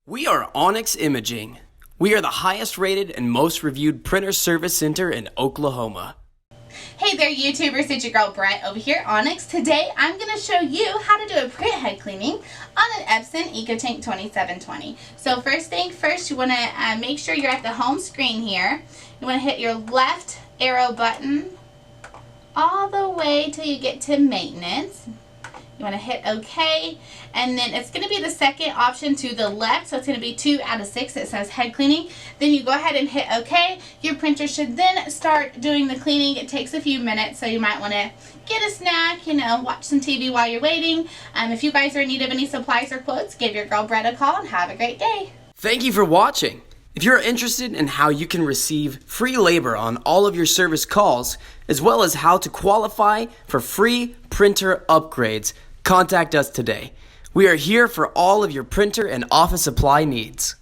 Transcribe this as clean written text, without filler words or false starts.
We are Onyx Imaging. We are the highest rated and most reviewed printer service center in Oklahoma. Hey there YouTubers, it's your girl Brett over here at Onyx. Today I'm going to show you how to do a printhead cleaning on an Epson EcoTank 2720. So first thing first, you want to make sure you're at the home screen here. You want to hit your left arrow button all the way till you get to maintenance. You want to hit OK, and then it's going to be the second option to the left, so it's going to be 2 out of 6. It says head cleaning. Then you go ahead and hit OK. Your printer should then start doing the cleaning. It takes a few minutes, so you might want to get a snack, watch some TV while you're waiting. If you guys are in need of any supplies or quotes, give your girl Brett a call and have a great day. Thank you for watching. If you're interested in how you can receive free labor on all of your service calls, as well as how to qualify for free printer upgrades, contact us today. We are here for all of your printer and office supply needs.